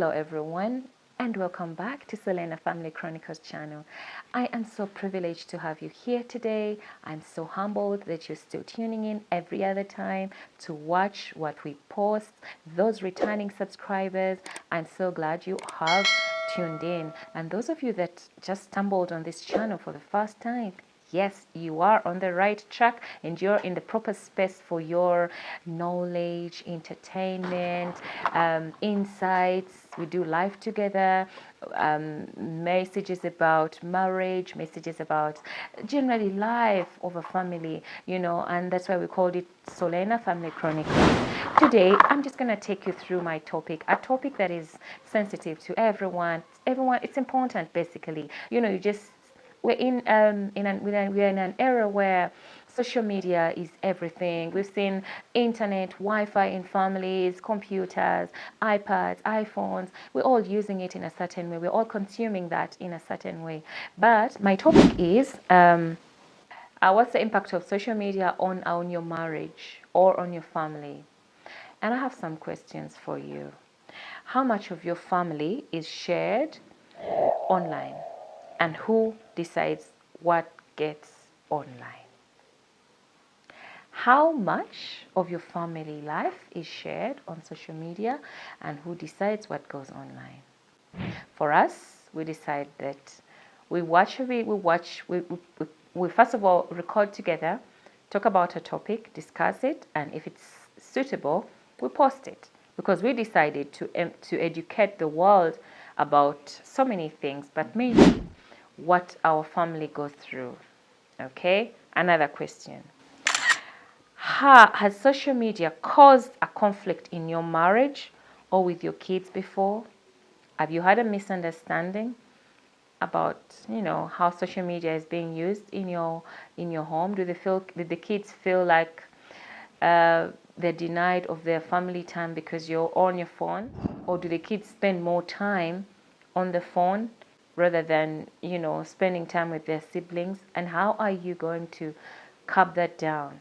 Hello everyone and welcome back to Selena Family Chronicles channel. I am so privileged to have you here today. I'm so humbled that you're still tuning in every other time to watch what we post. Those returning subscribers, I'm so glad you have tuned in. And those of you that just stumbled on this channel for the first time, yes, you are on the right track and you're in the proper space for your knowledge, entertainment, insights. We do life together, messages about marriage, messages about generally life of a family, and that's why we called it Solena Family Chronicles. Today, I'm just going to take you through my topic, a topic that is sensitive to everyone. It's important basically. We're we're in an era where social media is everything. We've seen internet, Wi-Fi in families, computers, iPads, iPhones. We're all using it in a certain way. We're all consuming that in a certain way. But my topic is what's the impact of social media on your marriage or on your family? And I have some questions for you. How much of your family is shared online? And who decides what gets online? How much of your family life is shared on social media and who decides what goes online? For us, we decide that we first of all record together, talk about a topic, discuss it, and if it's suitable, we post it because we decided to educate the world about so many things, but mainly what our family goes through. Okay, another question. Has social media caused a conflict in your marriage or with your kids before? Have you had a misunderstanding about how social media is being used in your home? Did the kids feel like they're denied of their family time because you're on your phone, or do the kids spend more time on the phone rather than spending time with their siblings? And how are you going to curb that down?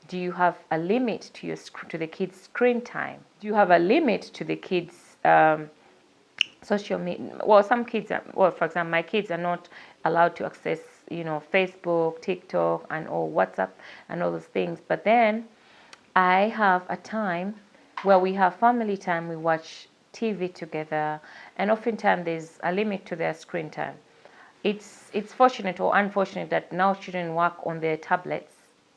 Do you have a limit to the kids' screen time? Do you have a limit to the kids' social media? Well, some kids for example, my kids are not allowed to access Facebook, TikTok, and all WhatsApp and all those things. But then I have a time where we have family time. We watch TV together, and oftentimes there's a limit to their screen time. It's fortunate or unfortunate that now children work on their tablets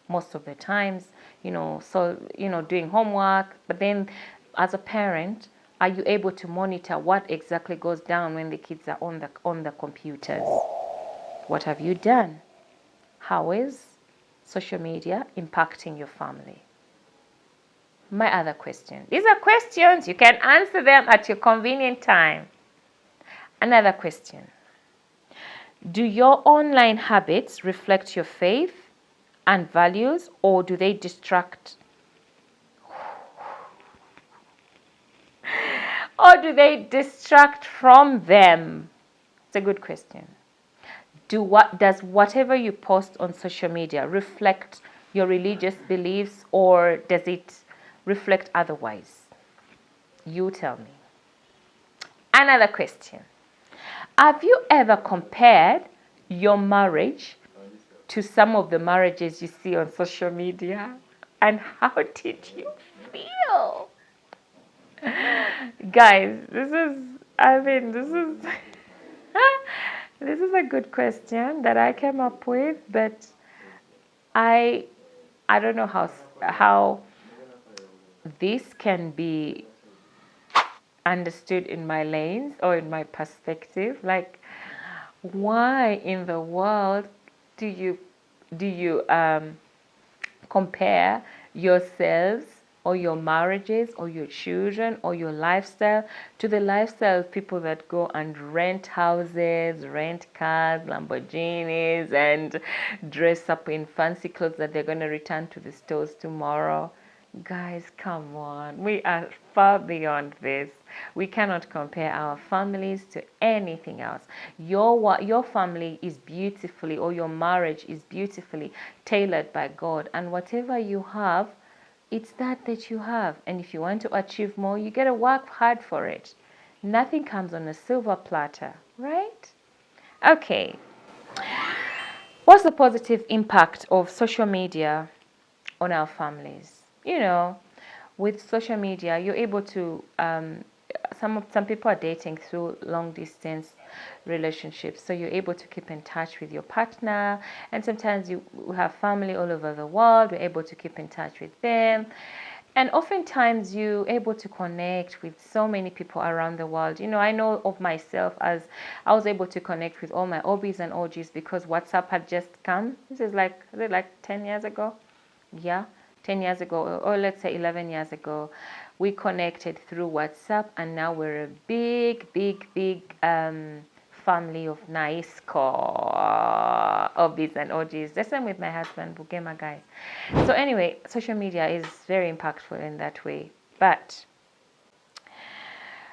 most of the times, doing homework. But then, as a parent, are you able to monitor what exactly goes down when the kids are on the computers? What have you done? How is social media impacting your family? My other question. These are questions. You can answer them at your convenient time. Another question. Do your online habits reflect your faith and values, or do they distract? Or do they distract from them? It's a good question. Does whatever you post on social media reflect your religious beliefs, or does it reflect otherwise? You tell me. Another question. Have you ever compared your marriage to some of the marriages you see on social media? And how did you feel? Guys, this is this is a good question that I came up with, but I don't know how this can be understood in my lens or in my perspective. Like, why in the world do you compare yourselves or your marriages or your children or your lifestyle to the lifestyle of people that go and rent houses, rent cars, Lamborghinis, and dress up in fancy clothes that they're going to return to the stores tomorrow? Guys, come on. We are far beyond this. We cannot compare our families to anything else. Your family is beautifully, or your marriage is beautifully tailored by God. And whatever you have, it's that you have. And if you want to achieve more, you got to work hard for it. Nothing comes on a silver platter, right? Okay. What's the positive impact of social media on our families? With social media, you're able to some people are dating through long distance relationships, so you're able to keep in touch with your partner, and sometimes you have family all over the world. You're able to keep in touch with them, and oftentimes you're able to connect with so many people around the world. I know of myself as I was able to connect with all my OBs and OGs because WhatsApp had just come. This is like 10 years ago. Yeah, 10 years ago, or let's say 11 years ago, we connected through WhatsApp, and now we're a big, big, big family of nice OBs and OGs. The same with my husband, Bugema guys. So anyway, social media is very impactful in that way. But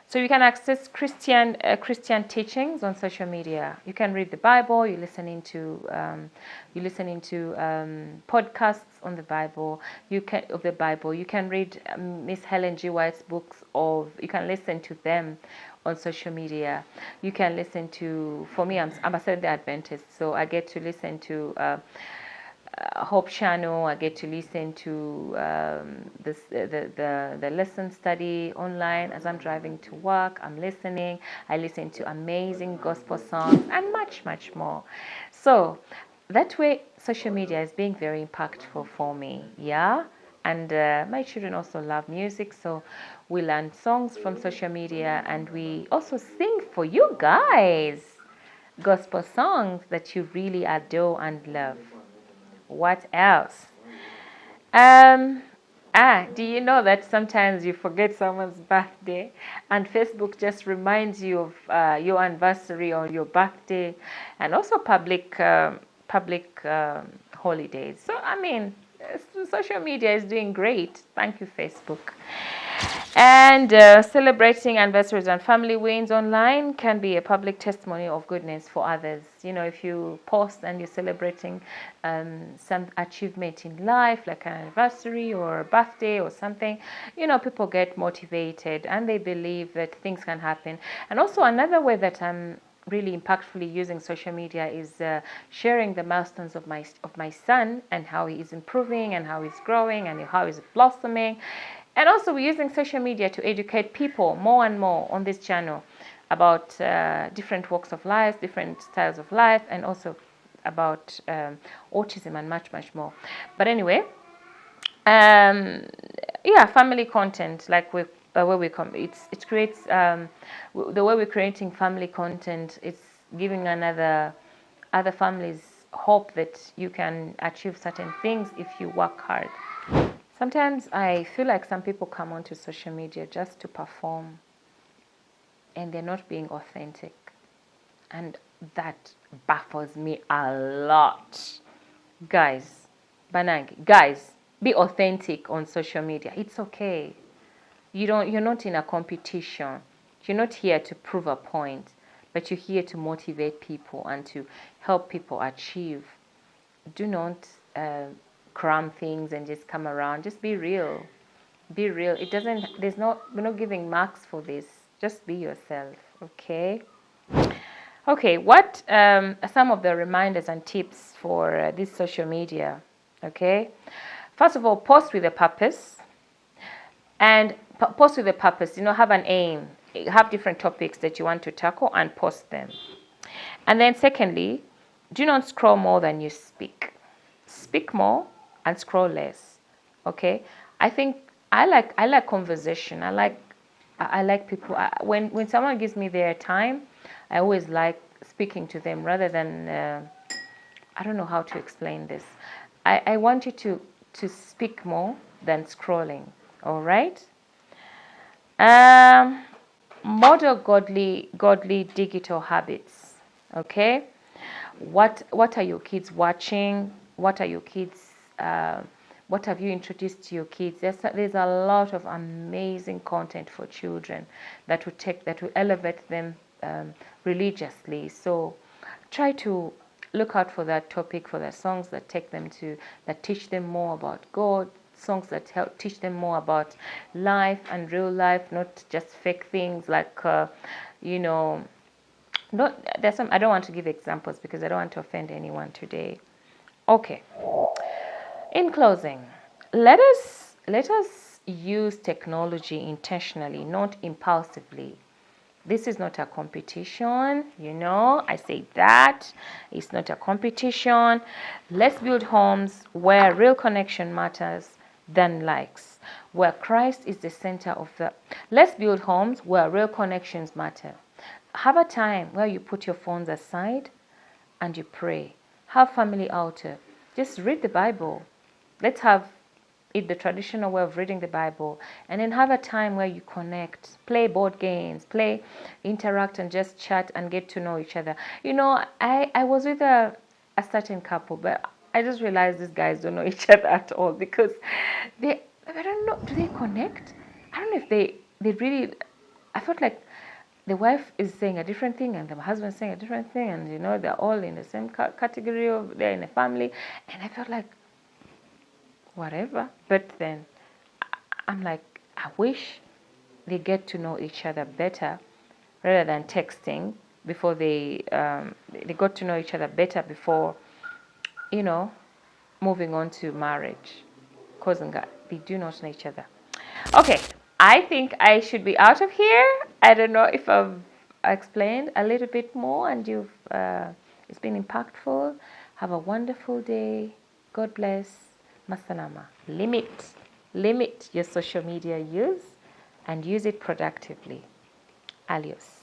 so you can access Christian teachings on social media. You can read the Bible. You're listening to podcasts on the Bible. You can read Miss Helen G. White's books. You can listen to them on social media. You can listen to. For me, I'm a Seventh-day Adventist, so I get to listen to. Hope Channel. I get to listen to the lesson study online as I'm driving to work. I'm listening. I listen to amazing gospel songs and much, much more. So that way, social media is being very impactful for me. Yeah. And my children also love music, so we learn songs from social media, and we also sing for you guys gospel songs that you really adore and love. What else? Um, do you know that sometimes you forget someone's birthday and Facebook just reminds you of your anniversary or your birthday, and also public holidays. So, I mean, social media is doing great. Thank you, Facebook. And celebrating anniversaries and family wins online can be a public testimony of goodness for others. If you post and you're celebrating some achievement in life, like an anniversary or a birthday or something, people get motivated and they believe that things can happen. And also another way that I'm really impactfully using social media is sharing the milestones of my son and how he is improving and how he's growing and how he's blossoming. And also we're using social media to educate people more and more on this channel about different walks of life, different styles of life, and also about autism and much, much more. But anyway, family content, like it creates the way we're creating family content. It's giving other families hope that you can achieve certain things if you work hard. Sometimes I feel like some people come onto social media just to perform, and they're not being authentic, and that baffles me a lot. Guys, be authentic on social media. It's okay. You're not in a competition. You're not here to prove a point, but you're here to motivate people and to help people achieve. Do not cram things and just come around. Just be real. Be real. We're not giving marks for this. Just be yourself, okay? Okay, what are some of the reminders and tips for this social media? Okay, first of all, post with a purpose, and post with a purpose. Have an aim, have different topics that you want to tackle, and post them. And then, secondly, do not scroll more than you speak. Speak more and scroll less. Okay, I think I like conversation. I like people. When someone gives me their time, I always like speaking to them rather than I don't know how to explain this. I want you to speak more than scrolling. All right. Model godly digital habits. Okay. What are your kids watching? What are your kids? What have you introduced to your kids? There's a lot of amazing content for children that will elevate them religiously. So try to look out for that topic, for the songs that teach them more about God, songs that help teach them more about life and real life, not just fake things like, you know, not, there's some, I don't want to give examples because I don't want to offend anyone today. Okay. In closing, let us use technology intentionally, not impulsively. This is not a competition, I say that. It's not a competition. Let's build homes where real connection matters than likes, where Christ is the center of the. Let's build homes where real connections matter. Have a time where you put your phones aside and you pray. Have family altar. Just read the Bible. Let's have it the traditional way of reading the Bible, and then have a time where you connect, play board games, interact, and just chat and get to know each other. I was with a certain couple, but I just realized these guys don't know each other at all because I don't know, do they connect? I don't know if they really. I felt like the wife is saying a different thing and the husband is saying a different thing, and they're all in the same category of they're in a family, and I felt like whatever. But then I'm like, I wish they get to know each other better rather than texting before they got to know each other better before moving on to marriage, because they do not know each other. Okay, I think I should be out of here. I don't know if I've explained a little bit more and you've it's been impactful. Have a wonderful day. God bless. Masalama. Limit your social media use and use it productively. Alios.